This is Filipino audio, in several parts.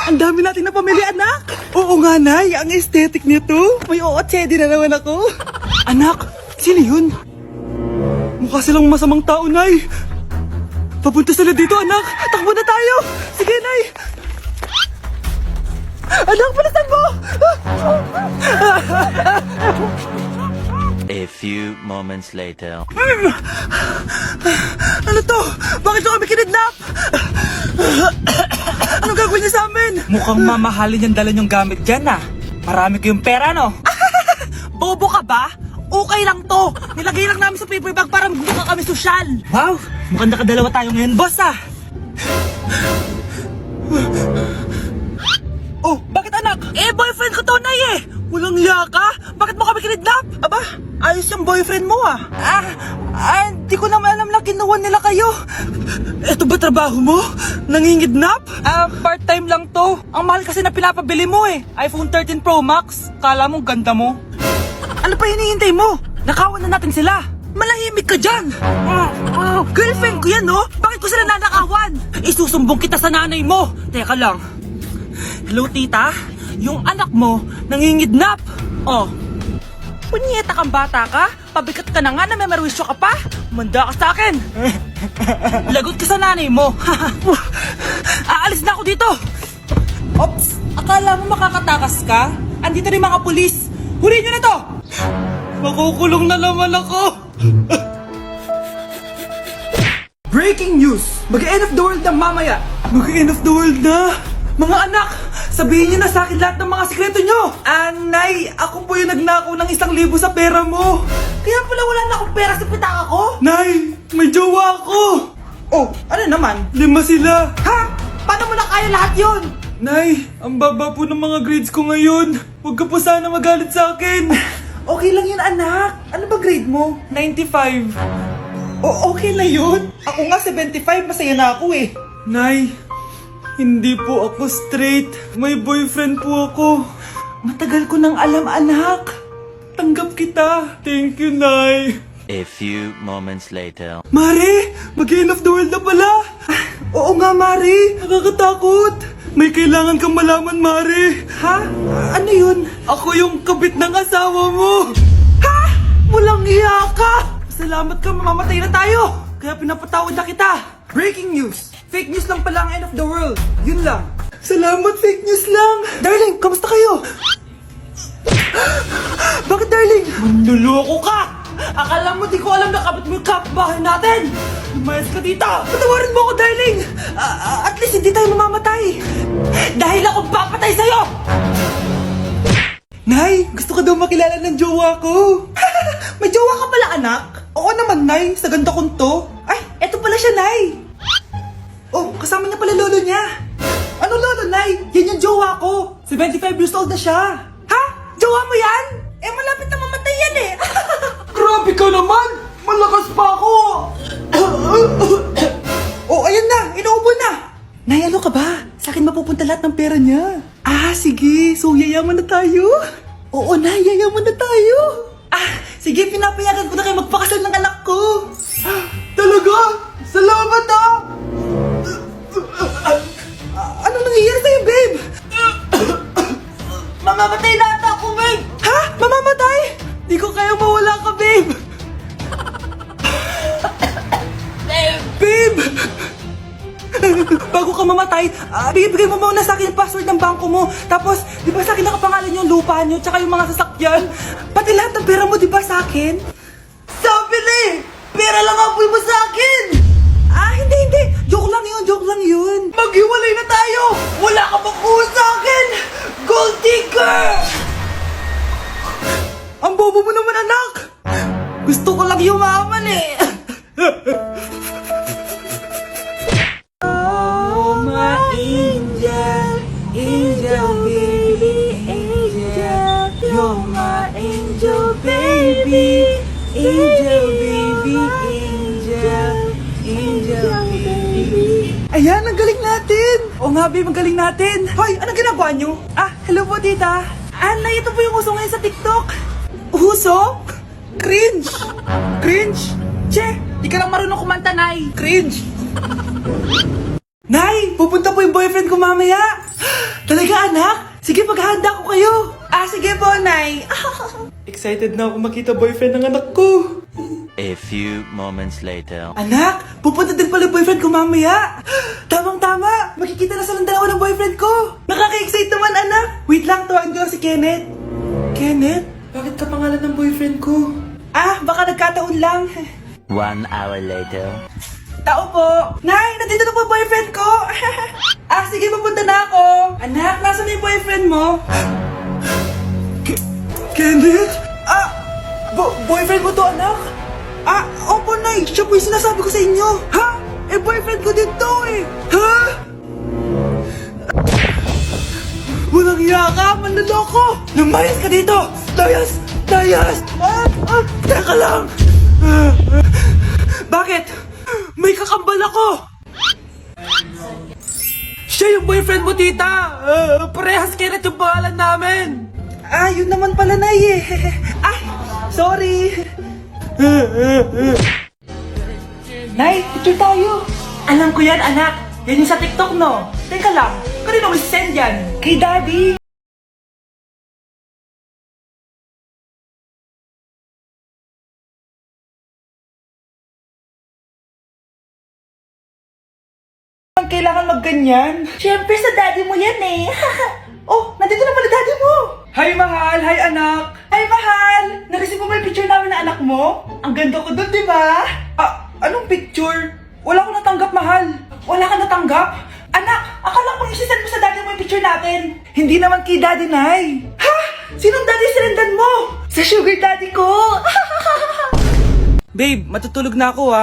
Ang dami natin na pamilya, anak. Oo nga, Nay. Ang aesthetic nito. May ootsedi na naman ako. Anak, sino yun? Mukha silang masamang tao, Nay. Papunta sila dito, anak. Takbo na tayo. Sige, Nay. Anak, palasan mo! A few moments later. Ano to? Bakit nyo kami kinidnap? Anong gagawin niya sa amin? Mukhang mamahalin yung dala niyong gamit dyan ah. Marami kayong pera no? Bobo ka ba? Okay lang to. Nilagay lang namin sa paper bag para magbuka kami sosyal. Wow, mukhang nakadalawa tayo ngayon boss ah. Oh, bakit anak? Eh, boyfriend ko to, Nay eh. Walang hiya ka? Bakit mo kami kinidnap? Aba, ayos yung boyfriend mo ah. Hindi ko naman alam na kinuha nila kayo. Ito ba trabaho mo? Nangingidnap? Part-time lang to. Ang mahal kasi na pinapabili mo eh. iPhone 13 Pro Max. Kala mo ganda mo. Ano pa hinihintay mo? Nakawan na natin sila. Malahimik ka dyan. Girlfriend ko yan, no? Bakit ko sila nanakawan? Isusumbong kita sa nanay mo. Teka lang. Hello, tita? Yung anak mo nangingidnap. Oh. Punyeta kang bata ka? Pabigat ka na nga na may merwisyo ka pa? Manda ka sa akin. Lagot ka sa nanay mo. Aalis na ako dito. Ops, akala mo makakatakas ka? Andito rin mga pulis. Huli nyo na to! Makukulong na naman ako. Breaking news! Mag-end of the world na mamaya. Mag-end of the world na? Mga anak, sabihin niyo na sa akin lahat ng mga sikreto niyo. Nay, ako po yung nagnakaw ng 1,000 sa pera mo. Kaya pala wala na akong pera sa pitaka ko? Nay, may jowa ako. Oh, ano naman? 5 sila. Ha? Paano mo na kaya lahat yun? Nay, ang baba po ng mga grades ko ngayon. Huwag ka po sana magalit sa akin. Okay lang yun, anak. Ano ba grade mo? 95. Okay na yun. Ako nga 75, masaya na ako eh. Nay, hindi po ako straight. May boyfriend po ako. Matagal ko nang alam, anak. Tanggap kita. Thank you, Nay. A few moments later. Mari, mag-end of the world na pala. Oo nga, Mari. Nakakatakot. May kailangan kang malaman, Mari. Ha? Ano yun? Ako yung kabit ng asawa mo. Ha? Walang iya ka. Salamat ka, mamamatay na tayo. Kaya pinapatawad na kita. Breaking news. Fake news lang pala ang end of the world. Yun lang. Salamat, fake news lang. Darling, kamusta kayo? Bakit, darling? Manluloko ka! Akala mo di ko alam na kapit mo yung kapbahay natin! Lumayas ka dito! Patawarin mo ako, darling! At least hindi tayo mamamatay! Dahil akong papatay sa'yo! Nay, gusto ka daw makilala ng jowa ko! May jowa ka pala, anak? Oo naman, Nay. Sa ganda kong to. Ay, eto pala siya, Nay! Oh, kasama niya pala lolo niya! Ano lolo, Nay? Yan yung jowa ko! 75 years old na siya! Ha? Jowa mo yan? Eh, malapit na mamatay yan eh! Grabe ka naman! Malakas pa ako! Oh, ayan na! Inuubo na! Nay, ano ka ba? Sa akin mapupunta lahat ng pera niya. Sige. So, yayaman na tayo? Oo, Nay. Yayaman na tayo. Sige. Pinapayagan ko na kayo magpakasal ng anak ko. Talaga? Salamat Ano nangyayari sa'yo, babe? Mamamatay na ata ako, babe! Ha? Mamamatay? Di ko kaya mawala ka, babe! Babe! Bago ka mamatay, bigay mo muna sa akin yung password ng bangko mo. Tapos, di ba sa akin nakapangalan yung lupa nyo, tsaka yung mga sasakyan? Pati lahat ng pera mo, di ba sa akin? Sabi na eh! Pera lang ang mo sa akin! Hindi. Joke lang yun. Maghiwalay na tayo! Wala ka makuha sa akin! Gold digger! Ang bobo mo naman, anak! Gusto ko lang yumaman eh! Oh, my angel, angel baby, angel. You're my angel baby, angel baby, angel, angel baby. Ayan, ang galing natin! Oo nga, babe, ang galing natin! Hoy, anong ginagawa nyo? Hello po, tita! Nay, ito po yung uso ngayon sa TikTok! Uso? Cringe! Cringe? Che, di ka lang marunong kumanta, Nay! Cringe! Nay, pupunta po yung boyfriend ko mamaya! Sige, maghahanda ko kayo. Sige po, Nay. Excited na ako makita boyfriend ng anak ko. A few moments later. Anak, pupunta din pala boyfriend ko mamaya. Tamang-tama, makikita na silang dalawa ng boyfriend ko. Nakaka-excite naman, anak. Wait lang, tawagin ko lang si Kenneth. Kenneth? Bakit ka pangalan ng boyfriend ko? Baka nagkataon lang. 1 hour later. Tao po. Nay, nandito na po boyfriend ko. Sige, papunta na ako. Anak, nasa na yung boyfriend mo? Kenneth? Boyfriend mo to, anak? Opo, Nay. Siya po yung sinasabi ko sa inyo. Ha? Boyfriend ko din to eh. Ha? Walang hiya ka, manloloko. Lumayas ka dito. Layas! Layas! Teka lang. Bakit? May kakambal ako. Siya yung boyfriend mo, tita. Parehas Kenneth yung pangalan namin. Yun naman pala, Nay eh. Sorry. Nay, picture tayo. Alam ko yan, anak. Yan yung sa TikTok, no? Teka lang, kanino mo send yan? Kay Daddy. Kailangan magganyan? Siyempre sa daddy mo yan eh. Nandito na pala daddy mo. Hi mahal, hi anak. Hi mahal, nareceive mo ba yung picture namin na anak mo? Ang ganda ko doon, di ba? Anong picture? Wala ko natanggap, mahal. Wala ka natanggap? Anak, akala ko isisend mo sa daddy mo yung picture natin. Hindi naman kay daddy, Nay. Ha? Sinong daddy sinendan mo? Sa sugar daddy ko. Babe, matutulog na ako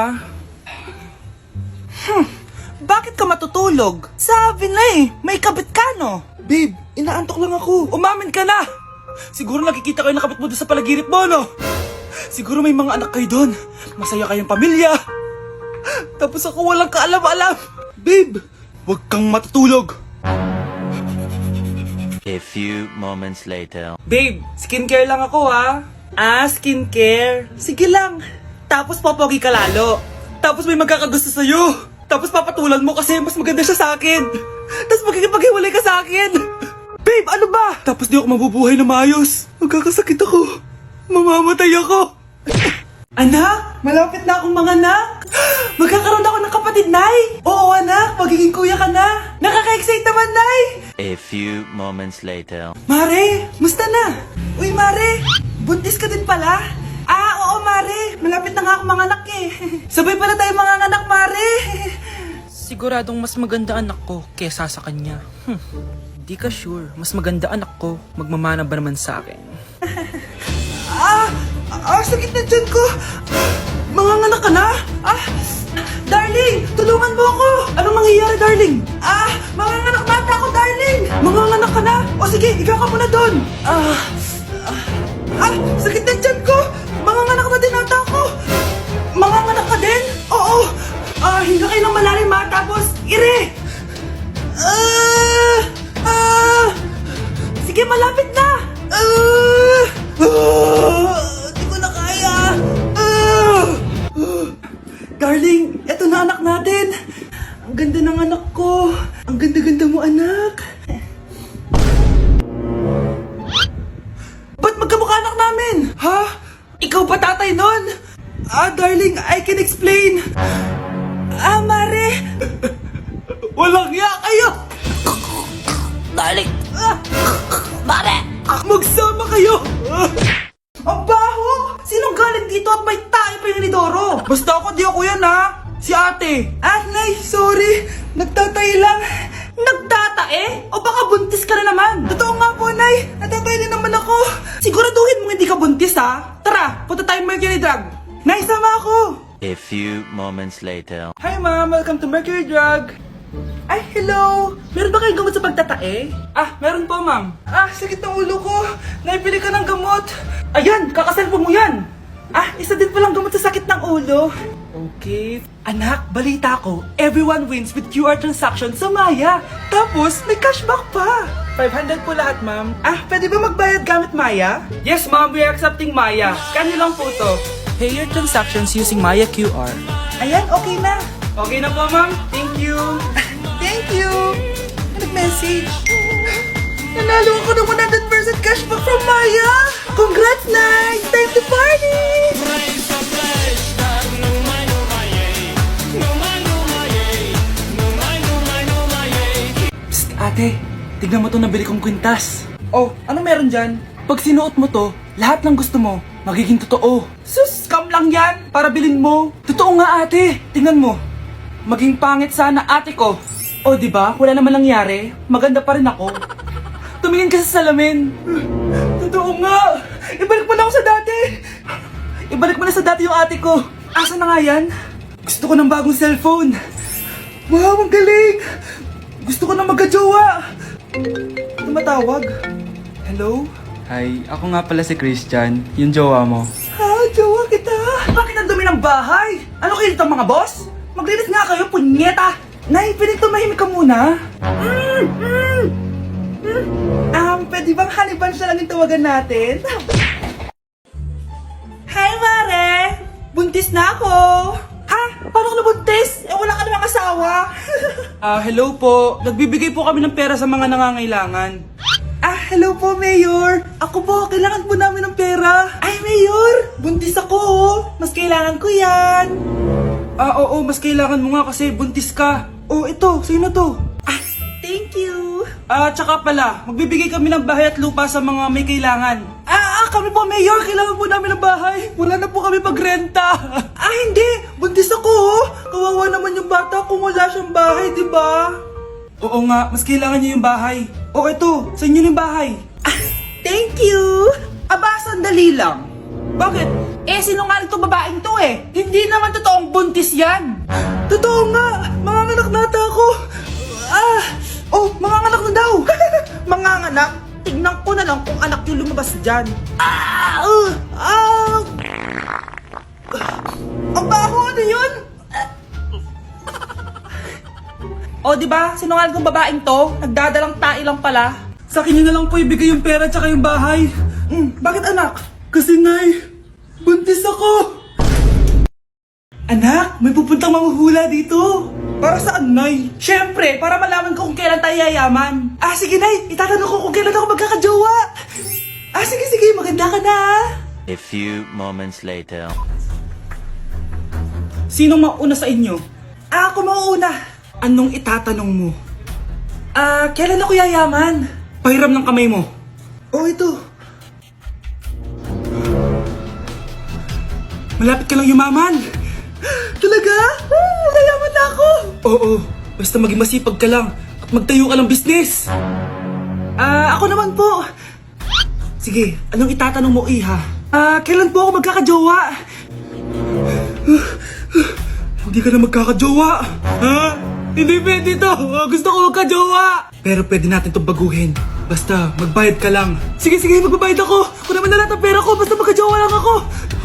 Bakit ka matutulog? Sabi na may kabit ka, no? Babe, inaantok lang ako. Umamin ka na! Siguro nakikita kayo nakabit mo doon sa palagirit mo, no? Siguro may mga anak kayo doon. Masaya kayong pamilya. Tapos ako walang kaalam-alam. Babe, huwag kang matutulog. A few moments later. Babe, skincare lang ako, skincare. Sige lang. Tapos popogi ka lalo. Tapos may magkakagusto sa'yo. Tapos papatulan mo kasi mas maganda siya sa akin. Tapos magkikipaghiwalay ka sa akin. Babe, ano ba? Tapos di ako mabubuhay na maayos. Magkakasakit ako. Mamamatay ako. Anak, malapit na akong manganak. Magkakaroon ako ng kapatid, Nay. Oo, anak, magiging kuya ka na. Nakaka-excite naman, Nay. A few moments later. Mare, musta na? Uy, Mare, buntis ka din pala? Oo, Mare. Malapit na nga akong manganak eh. Sabay pala tayo manganganak, Mare. Siguradong mas maganda anak ko kesa sa kanya. Di ka sure, mas maganda anak ko. Magmamana ba naman sa akin? Sakit na dyan ko. Manganganak ka na? Darling, tulungan mo ako. Anong nangyayari, darling? Manganganak bata ako, darling. Manganganak ka na? O sige, ikaw ka muna doon. Sakit na dyan ko. Manganganak na din ata ako. Manganganak ka din? Oo. Hinga kayo ng malalim tapos ire. Sige, malapit na. Di ko na kaya. Darling, eto na anak natin. Ang ganda ng anak ko. Ang ganda-ganda mo, anak. Ba't magkamukha anak namin? Ha? Ikaw ba tatay nun? Darling, I can explain. Mare. Walang hiya kayo. Darling! Mare! Magsama kayo. Ang baho! Sinong galing dito at may tayo pa yung inidoro? Basta ako, di ako yan Si ate. Nay, sorry. Nagtatay lang. Nagtatae? O baka buntis ka na naman? Totoo nga po, Nay. Natatay din naman ako. Siguraduhin mo hindi ka buntis, Tara, punta tayo Mercury Drug. Nay, sama ako. A few moments later. Hi, Ma'am. Welcome to Mercury Drug. Ay, hello. Meron ba kayong gamot sa pagtatae? Meron po, ma'am. Sakit ng ulo ko. Naipili ka ng gamot. Ayan, kakaselfon mo yan. Isa din palang gamot sa sakit ng ulo. Okay. Anak, balita ko, everyone wins with QR transaction sa Maya. Tapos, may cashback pa. 500 po lahat, ma'am. Pwede ba magbayad gamit Maya? Yes, ma'am. We are accepting Maya. Kano lang po to? Pay your transactions using Maya QR. Ayan, okay na. Okay na po, ma'am. Thank you. Thank you. Nag-message. Nanalo ako ng 100% cashback from Maya! Congrats, Nay! Time to party! Psst, ate. Tignan mo to nabili kong kwintas. Oh, ano meron dyan? Pag sinuot mo to, lahat ng gusto mo, magiging totoo. Sus, scam lang yan! Para bilhin mo. Totoo nga, ate. Tingnan mo. Maging pangit sana ate ko. O, di ba? Wala naman nangyari. Maganda pa rin ako. Tumingin ka sa salamin. Totoo nga. Ibalik mo na ako sa dati. Ibalik mo na sa dati yung ate ko. Asa na nga yan? Gusto ko ng bagong cellphone. Wow, ang galing. Gusto ko na magka-jowa. Tumatawag. Hello? Hi, ako nga pala si Christian, yung jowa mo. Ha, jowa kita. Bakit ang dumi ng bahay? Ano kayo dito mga boss? Maglinis nga kayo, punyeta. Nay, pwede tumahimik ka muna? Pwede bang honey bunch na lang yung tawagan natin? Hi, Mare! Buntis na ako! Ha? Paano ka nabuntis? Eh, wala ka namang asawa! Hello po. Nagbibigay po kami ng pera sa mga nangangailangan. Hello po, Mayor! Ako po, kailangan po namin ng pera! Ay, Mayor! Buntis ako, oh! Mas kailangan ko yan! Oo, mas kailangan mo nga kasi buntis ka. Oh, ito, sino to? Thank you! Tsaka pala, magbibigay kami ng bahay at lupa sa mga may kailangan. Kami po, Mayor! Kailangan po namin ng bahay! Wala na po kami magrenta. Hindi! Buntis ako, oh! Kawawa naman yung bata kung wala siyang bahay, di ba? Oo nga, mas kailangan niyo yung bahay. Oh, ito, sa inyo yung bahay. Thank you! Sandali lang. Bakit? Sinungaling tong babaeng to eh. Hindi naman totoong buntis yan. Totoo nga. Manganganak nata ako. Manganganak na daw. Manganganak? Tignan ko na lang kung anak yung lumabas dyan. Ang baho, ano yun? Di ba? Sinungaling tong babaeng to. Nagdadalang tae lang pala. Sa akin nyo na lang po ibigay yung pera tsaka yung bahay. Bakit anak? Kasi Nay, buntis ako. Anak, may pupuntang manghuhula dito. Para saan, Nay? Siyempre, para malaman ko kung kailan tayo yayaman. Sige, Nay. Itatanong ko kung kailan ako magkakajowa. Sige. Maganda ka na. A few moments later. Sino mauna sa inyo? Ako mauuna. Anong itatanong mo? Kailan ako yayaman? Pahiram ng kamay mo. Ito. Malapit ka lang yumaman. Talaga? Yayaman na ako. Oo, basta maging masipag ka lang at magtayo ka ng business. Ako naman po. Sige, anong itatanong mo, Iha? Kailan po ako magkakajowa? Hindi ka na magkakajowa. Hindi pwede to. Gusto ko magkajowa. Pero pwede natin itong baguhin. Basta, magbayad ka lang. Sige, magbabayad ako. Kung naman na lahat ng pera ko, basta magkajowa lang ako.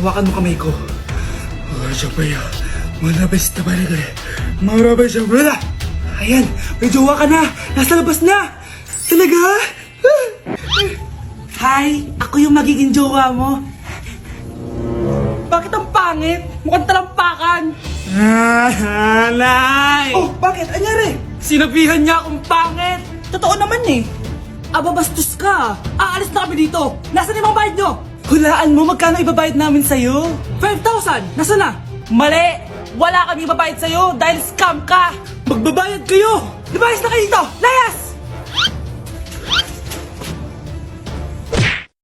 Hawakan mo kamay ko. Ayan, may jowa ka na. Nasa labas na. Talaga? Hi, ako yung magiging jowa mo. Bakit ang pangit? Mukhang talampakan. Nay! Bakit? Anyari? Sinabihan niya akong pangit. Totoo naman eh. Bastos ka. Aalis na kami dito. Nasaan yung mga bayad nyo? Hulaan mo magkano ibabayad namin sa'yo? 5,000. Nasaan na? Mali. Wala kami ibabayad sa'yo dahil scam ka. Magbabayad kayo! Lumayas na kayo dito. Layas!